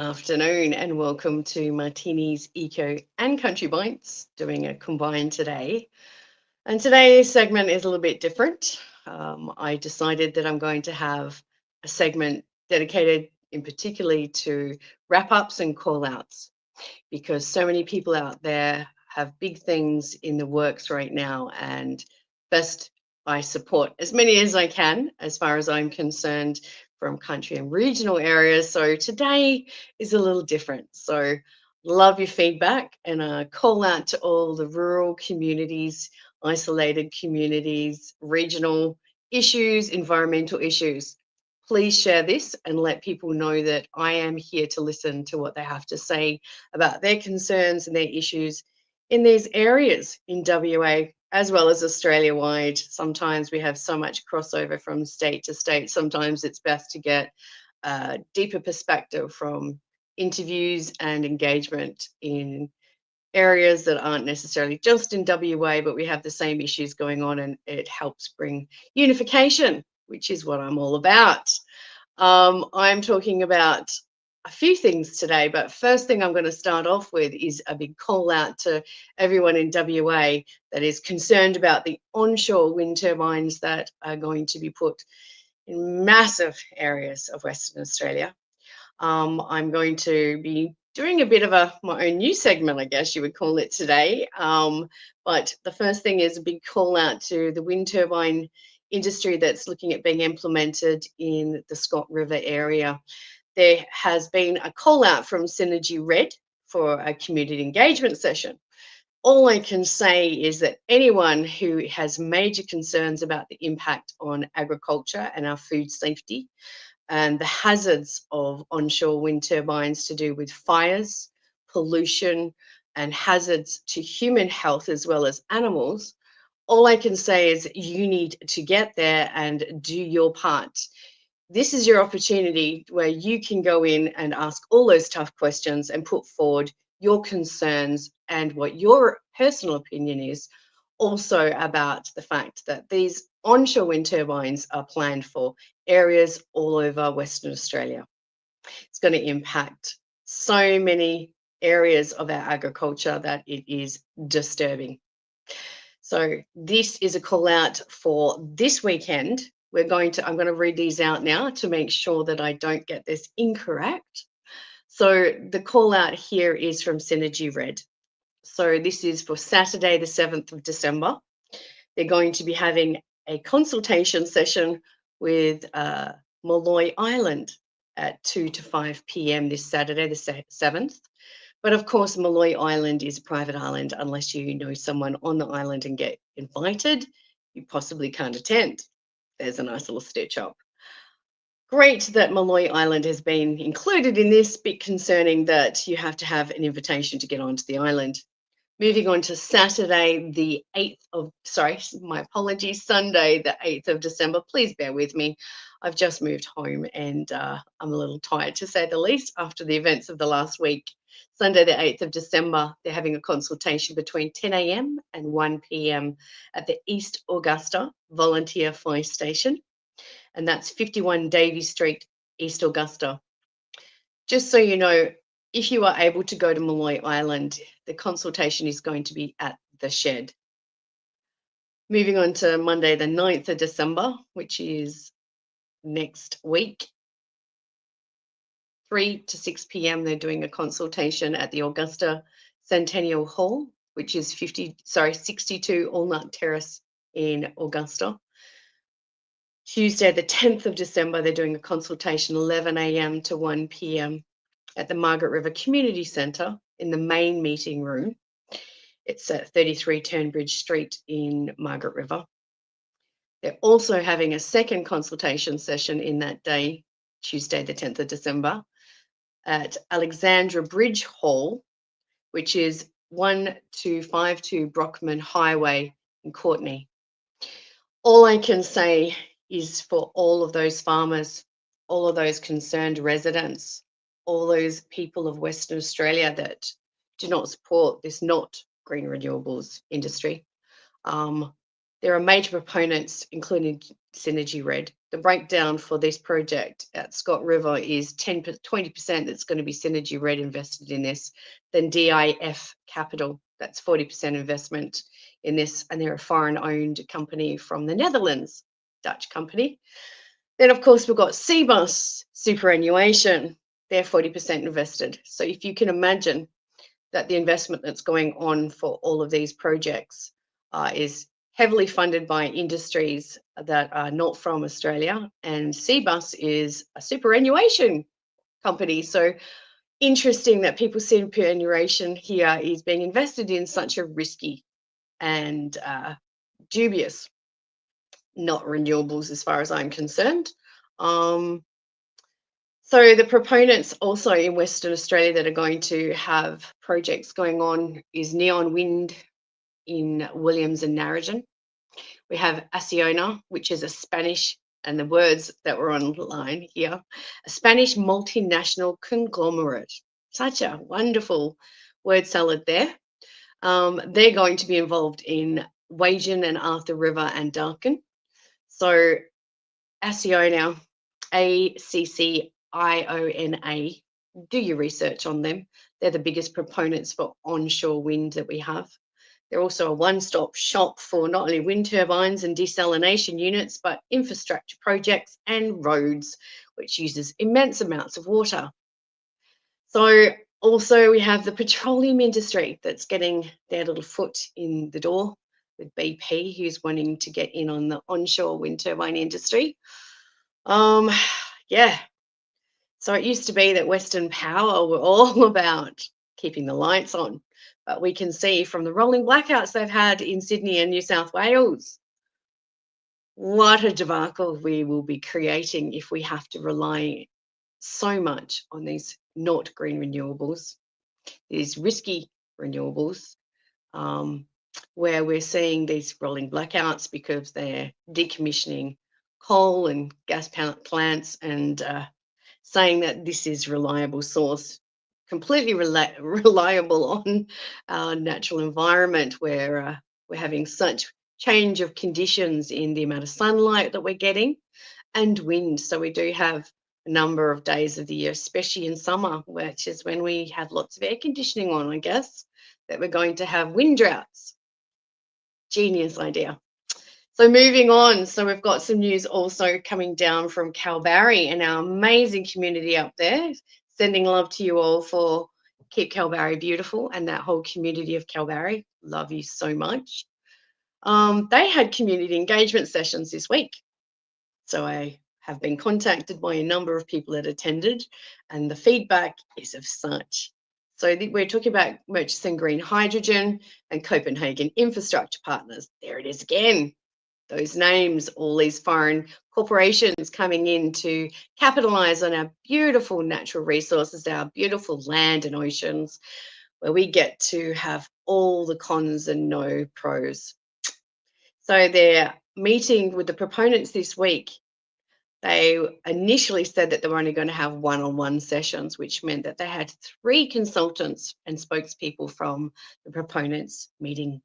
afternoon and welcome to Martini's Eco and Country Bites, doing a combine today. And today's segment is a little bit different. I decided that I'm going to have a segment dedicated in particularly to wrap-ups and call-outs because so many people out there have big things in the works right now, and first I support as many as I can as far as I'm concerned from country and regional areas. So today is a little different. So love your feedback and a call out to all the rural communities, isolated communities, regional issues, environmental issues. Please share this and let people know that I am here to listen to what they have to say about their concerns and their issues in these areas in WA as well as Australia wide. Sometimes we have so much crossover from state to state. Sometimes it's best to get a deeper perspective from interviews and engagement in areas that aren't necessarily just in WA, but we have the same issues going on, and it helps bring unification, which is what I'm all about. I'm talking about a few things today, but first thing I'm going to start off with is a big call out to everyone in WA that is concerned about the onshore wind turbines that are going to be put in massive areas of Western Australia. I'm going to be doing a bit of my own new segment, I guess you would call it today. But the first thing is a big call out to the wind turbine industry that's looking at being implemented in the Scott River area. There has been a call out from Synergy Red for a community engagement session. All I can say is that anyone who has major concerns about the impact on agriculture and our food safety and the hazards of onshore wind turbines to do with fires, pollution, and hazards to human health as well as animals, all I can say is you need to get there and do your part. This is your opportunity where you can go in and ask all those tough questions and put forward your concerns and what your personal opinion is also about the fact that these onshore wind turbines are planned for areas all over Western Australia. It's going to impact so many areas of our agriculture that it is disturbing. So this is a call out for this weekend. I'm going to read these out now to make sure that I don't get this incorrect. So the call out here is from Synergy Red. So this is for Saturday, the 7th of December. They're going to be having a consultation session with Molloy Island at 2 to 5 p.m. this Saturday, the 7th. But of course, Molloy Island is a private island. Unless you know someone on the island and get invited, you possibly can't attend. There's a nice little stitch up. Great that Molloy Island has been included in this, bit concerning that you have to have an invitation to get onto the island. Moving on to Saturday, the 8th of, my apologies, Sunday, the 8th of December. Please bear with me. I've just moved home and I'm a little tired, to say the least, after the events of the last week. Sunday, the 8th of December, they're having a consultation between 10 a.m. and 1 p.m. at the East Augusta Volunteer Fire Station. And that's 51 Davey Street, East Augusta. Just so you know, if you are able to go to Molloy Island, the consultation is going to be at the shed. Moving on to Monday, the 9th of December, which is next week, 3 to 6 p.m. They're doing a consultation at the Augusta Centennial Hall, which is 62 Allnut Terrace in Augusta. Tuesday, the 10th of December, they're doing a consultation 11 a.m. to 1 p.m. at the Margaret River Community Centre in the main meeting room. It's at 33 Turnbridge Street in Margaret River. They're also having a second consultation session in that day, Tuesday, the 10th of December, at Alexandra Bridge Hall, which is 1252 Brockman Highway in Courtenay. All I can say is for all of those farmers, all of those concerned residents, all those people of Western Australia that do not support this not green renewables industry. There are major proponents, including Synergy Red, the breakdown for this project at Scott River is 20% that's going to be Synergy Red invested in this, then DIF Capital, that's 40% investment in this, and they're a foreign-owned company from the Netherlands, Dutch company. Then, of course, we've got Cbus Superannuation, they're 40% invested. So if you can imagine that the investment that's going on for all of these projects is heavily funded by industries that are not from Australia, and Cbus is a superannuation company. So interesting that people's superannuation here is being invested in such a risky and dubious, not renewables as far as I'm concerned. So the proponents also in Western Australia that are going to have projects going on is Neon Wind in Williams and Narrogin. We have Acciona, which is a Spanish, and the words that were online here, a Spanish multinational conglomerate. Such a wonderful word salad there. They're going to be involved in Wagen and Arthur River and Darkin. So Acciona, ACCIONA, do your research on them. They're the biggest proponents for onshore wind that we have. They're also a one-stop shop for not only wind turbines and desalination units, but infrastructure projects and roads, which uses immense amounts of water. So also we have the petroleum industry that's getting their little foot in the door with BP, who's wanting to get in on the onshore wind turbine industry. Yeah. So it used to be that Western Power were all about keeping the lights on. But we can see from the rolling blackouts they've had in Sydney and New South Wales, what a debacle we will be creating if we have to rely so much on these not green renewables, these risky renewables, where we're seeing these rolling blackouts because they're decommissioning coal and gas plants and saying that this is reliable source, completely reliable on our natural environment, where we're having such change of conditions in the amount of sunlight that we're getting and wind. So we do have a number of days of the year, especially in summer, which is when we have lots of air conditioning on, I guess, that we're going to have wind droughts. Genius idea. So moving on, so we've got some news also coming down from Kalbarri and our amazing community up there. Sending love to you all for Keep Kalbarri Beautiful and that whole community of Kalbarri. Love you so much. They had community engagement sessions this week. So I have been contacted by a number of people that attended, and the feedback is of such. So we're talking about Murchison Green Hydrogen and Copenhagen Infrastructure Partners. There it is again. Those names, all these foreign corporations coming in to capitalize on our beautiful natural resources, our beautiful land and oceans, where we get to have all the cons and no pros. So they're meeting with the proponents this week. They initially said that they were only going to have one-on-one sessions, which meant that they had 3 consultants and spokespeople from the proponents meeting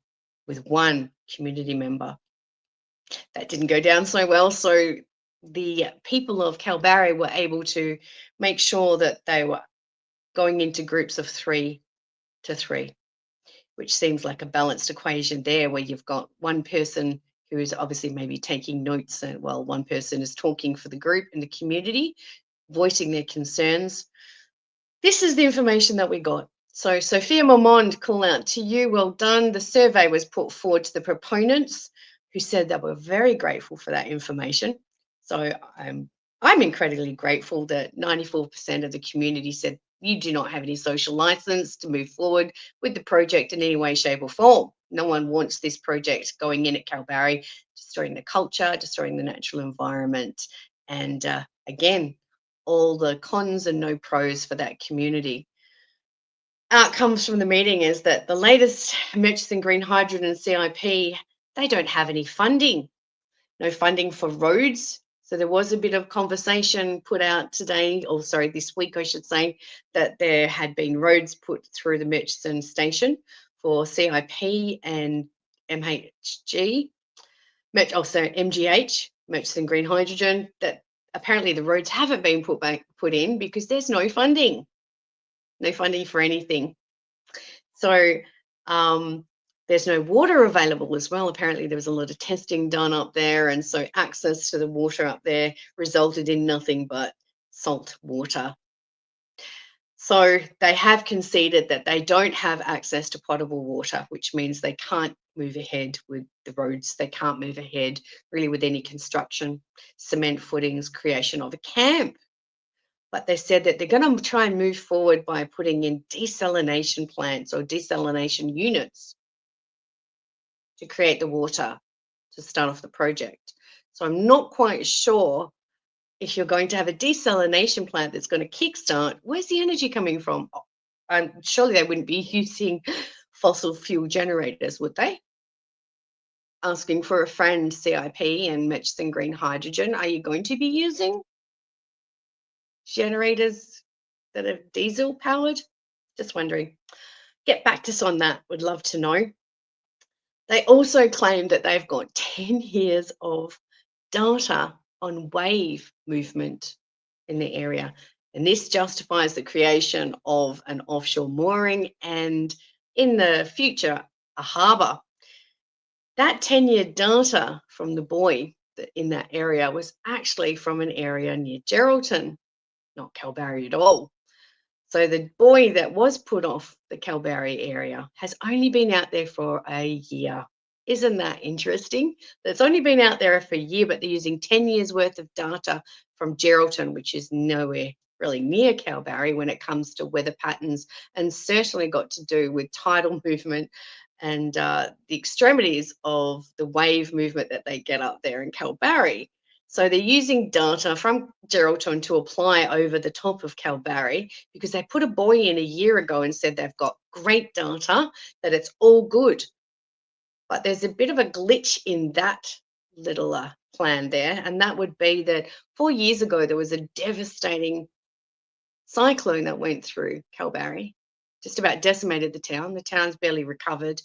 with one community member. That didn't go down so well. So the people of Kalbarri were able to make sure that they were going into groups of 3 to 3, which seems like a balanced equation there, where you've got one person who is obviously maybe taking notes, and well, one person is talking for the group and the community, voicing their concerns. This is the information that we got. So Sophia Momond, call out to you. Well done. The survey was put forward to the proponents, who said that we're very grateful for that information. So I'm incredibly grateful that 94% of the community said you do not have any social license to move forward with the project in any way, shape or form. No one wants this project going in at Kalbarri, destroying the culture, destroying the natural environment. And again, all the cons and no pros for that community. Outcomes from the meeting is that the latest Murchison Green Hydrogen and CIP, they don't have any funding, no funding for roads. So there was a bit of conversation put out today, or sorry, this week, I should say, that there had been roads put through the Murchison station for CIP and MGH, Murchison green hydrogen, that apparently the roads haven't been put in because there's no funding for anything. So there's no water available as well. Apparently there was a lot of testing done up there, and so access to the water up there resulted in nothing but salt water. So they have conceded that they don't have access to potable water, which means they can't move ahead with the roads. They can't move ahead really with any construction, cement footings, creation of a camp. But they said that they're going to try and move forward by putting in desalination plants or desalination units to create the water to start off the project. So I'm not quite sure if you're going to have a desalination plant that's going to kickstart, where's the energy coming from? Surely they wouldn't be using fossil fuel generators, would they? Asking for a friend, CIP and Murchison Green Hydrogen, are you going to be using generators that are diesel powered? Just wondering. Get back to us on that. Would love to know. They also claim that they've got 10 years of data on wave movement in the area. And this justifies the creation of an offshore mooring and, in the future, a harbour. That 10-year data from the buoy in that area was actually from an area near Geraldton, not Kalbarri at all. So the buoy that was put off the Kalbarri area has only been out there for a year. Isn't that interesting? It's only been out there for a year, but they're using 10 years worth of data from Geraldton, which is nowhere really near Kalbarri when it comes to weather patterns, and certainly got to do with tidal movement and the extremities of the wave movement that they get up there in Kalbarri. So they're using data from Geraldton to apply over the top of Kalbarri because they put a buoy in a year ago and said they've got great data, that it's all good. But there's a bit of a glitch in that little plan there, and that would be that 4 years ago there was a devastating cyclone that went through Kalbarri, just about decimated the town. The town's barely recovered.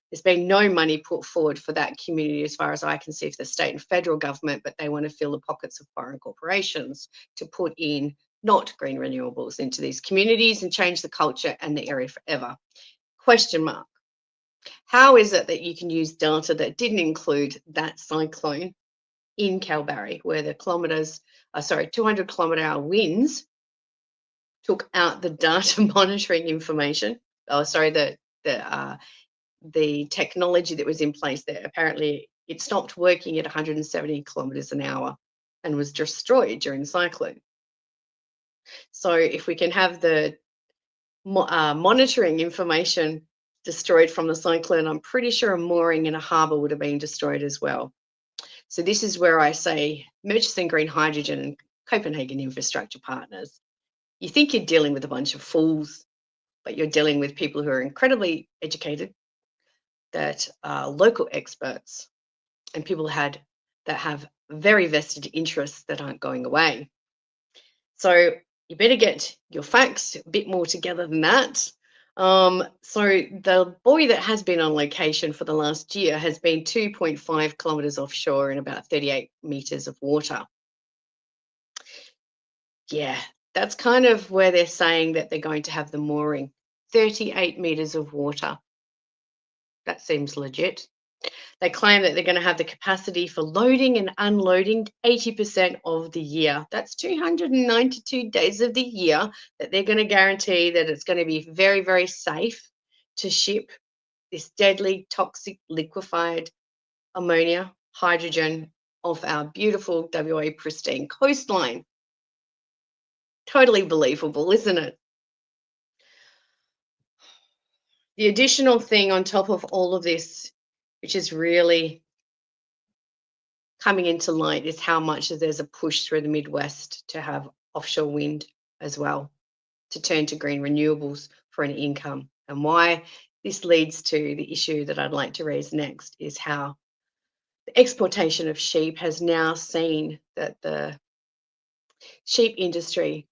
There's been no money put forward for that community, as far as I can see, for the state and federal government, but they want to fill the pockets of foreign corporations to put in not green renewables into these communities and change the culture and the area forever. Question mark. How is it that you can use data that didn't include that cyclone in Kalbarri, where the 200-kilometre-hour winds took out the data monitoring information? The technology that was in place there. Apparently, it stopped working at 170 kilometres an hour and was destroyed during the cyclone. So if we can have the monitoring information destroyed from the cyclone, I'm pretty sure a mooring in a harbour would have been destroyed as well. So this is where I say Murchison Green Hydrogen and Copenhagen Infrastructure Partners. You think you're dealing with a bunch of fools, but you're dealing with people who are incredibly educated, that are local experts, and people that have very vested interests that aren't going away. So you better get your facts a bit more together than that. So the buoy that has been on location for the last year has been 2.5 kilometres offshore in about 38 metres of water. Yeah, that's kind of where they're saying that they're going to have the mooring. 38 metres of water. That seems legit. They claim that they're going to have the capacity for loading and unloading 80% of the year. That's 292 days of the year that they're going to guarantee that it's going to be very, very safe to ship this deadly, toxic, liquefied ammonia, hydrogen off our beautiful WA pristine coastline. Totally believable, isn't it? The additional thing on top of all of this, which is really coming into light, is how much there's a push through the Midwest to have offshore wind as well, to turn to green renewables for an income. And why this leads to the issue that I'd like to raise next is how the exportation of sheep has now seen that the sheep industry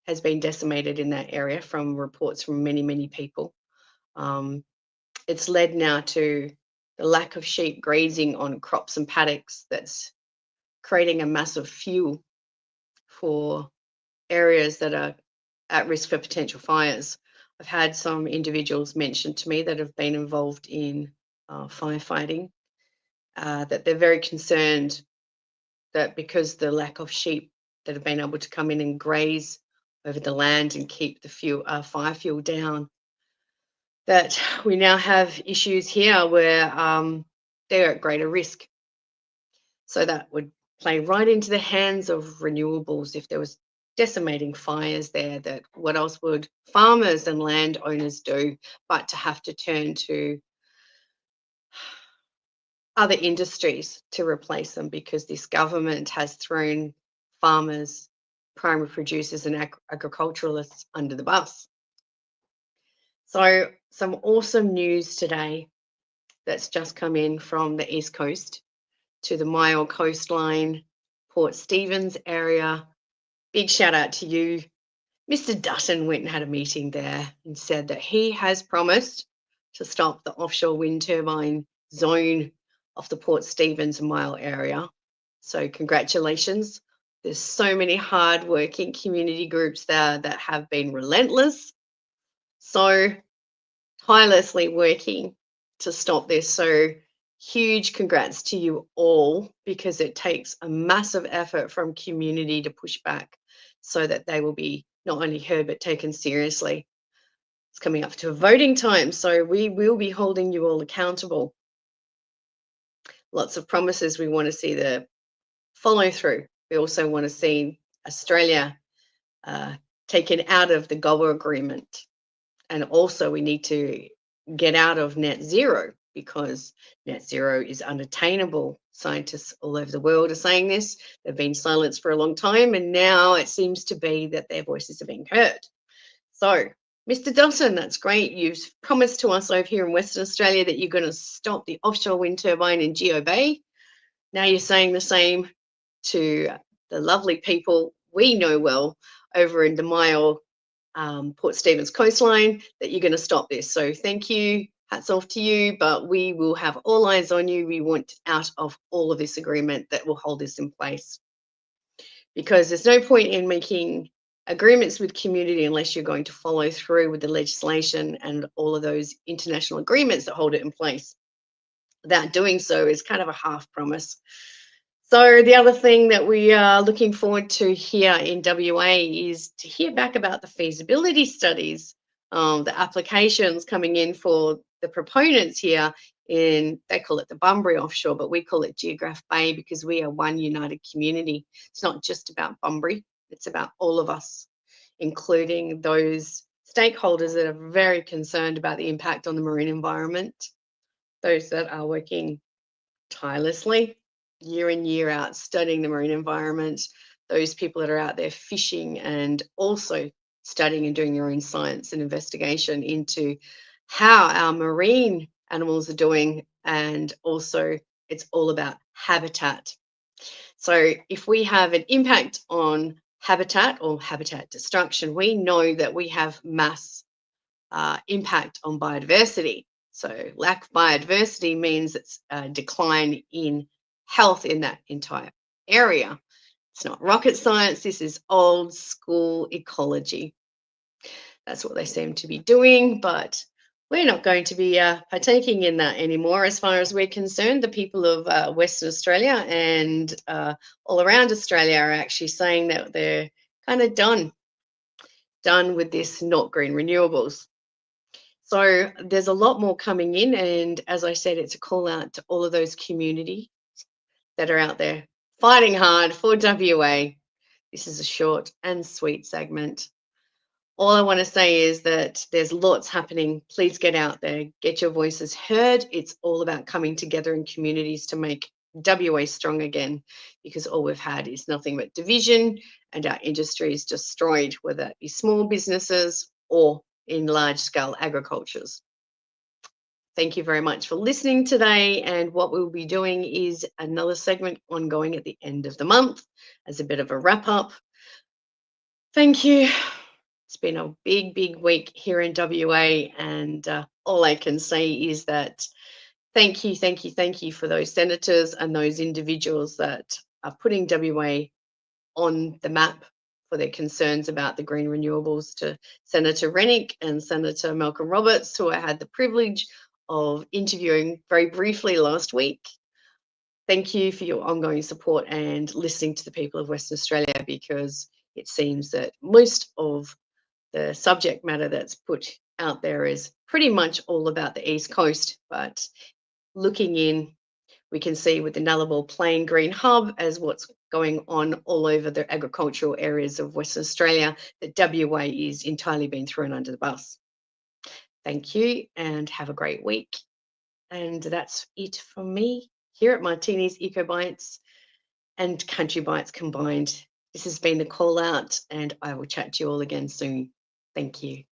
has been decimated in that area from reports from many, many people. It's led now to the lack of sheep grazing on crops and paddocks that's creating a massive fuel for areas that are at risk for potential fires. I've had some individuals mention to me that have been involved in firefighting that they're very concerned that because the lack of sheep that have been able to come in and graze over the land and keep the fire fuel down, that we now have issues here where they're at greater risk. So that would play right into the hands of renewables if there was decimating fires there. That what else would farmers and landowners do but to have to turn to other industries to replace them because this government has thrown farmers, primary producers, and agriculturalists under the bus. So, some awesome news today that's just come in from the East Coast to the Mile coastline, Port Stephens area. Big shout out to you. Mr. Dutton went and had a meeting there and said that he has promised to stop the offshore wind turbine zone of the Port Stephens Mile area. So congratulations. There's so many hard-working community groups there that have been relentless, so tirelessly working to stop this. So huge congrats to you all, because it takes a massive effort from community to push back so that they will be not only heard but taken seriously. It's coming up to voting time, so we will be holding you all accountable. Lots of promises. We want to see the follow through. We also want to see Australia taken out of the Goa Agreement. And also we need to get out of net zero, because net zero is unattainable. Scientists all over the world are saying this. They've been silenced for a long time, and now it seems to be that their voices are being heard. So, Mr. Dawson, that's great. You've promised to us over here in Western Australia that you're going to stop the offshore wind turbine in Geo Bay. Now you're saying the same to the lovely people we know well over in the Mile Port Stephens coastline, that you're going to stop this. So thank you, hats off to you, but we will have all eyes on you. We want out of all of this agreement that will hold this in place, because there's no point in making agreements with community unless you're going to follow through with the legislation and all of those international agreements that hold it in place. Without doing so is kind of a half promise. So the other thing that we are looking forward to here in WA is to hear back about the feasibility studies, the applications coming in for the proponents here in, they call it the Bunbury offshore, but we call it Geograph Bay because we are one united community. It's not just about Bunbury, it's about all of us, including those stakeholders that are very concerned about the impact on the marine environment, those that are working tirelessly year in, year out, studying the marine environment, those people that are out there fishing and also studying and doing their own science and investigation into how our marine animals are doing. And also, it's all about habitat. So if we have an impact on habitat or habitat destruction, we know that we have mass impact on biodiversity. So lack of biodiversity means it's a decline in health in that entire area. It's not rocket science. This is old school ecology. That's what they seem to be doing, but we're not going to be partaking in that anymore as far as we're concerned. The people of Western Australia and all around Australia are actually saying that they're kind of done with this not green renewables. So there's a lot more coming in, and as I said, it's a call out to all of those communities that are out there fighting hard for WA. This is a short and sweet segment. All I want to say is that there's lots happening. Please get out there, get your voices heard. It's all about coming together in communities to make WA strong again, because all we've had is nothing but division, and our industry is destroyed, whether it be small businesses or in large scale agricultures. Thank you very much for listening today. And what we'll be doing is another segment ongoing at the end of the month as a bit of a wrap up. Thank you. It's been a big, big week here in WA. And all I can say is that Thank you, thank you, thank you for those senators and those individuals that are putting WA on the map for their concerns about the green renewables, to Senator Rennick and Senator Malcolm Roberts, who I had the privilege of interviewing very briefly last week. Thank you for your ongoing support and listening to the people of Western Australia, because it seems that most of the subject matter that's put out there is pretty much all about the East Coast. But looking in, we can see with the Nullarbor Plain Green Hub as what's going on all over the agricultural areas of Western Australia, that WA is entirely being thrown under the bus. Thank you and have a great week. And that's it from me here at Martini's Eco Bites and Country Bites combined. This has been the call out, and I will chat to you all again soon. Thank you.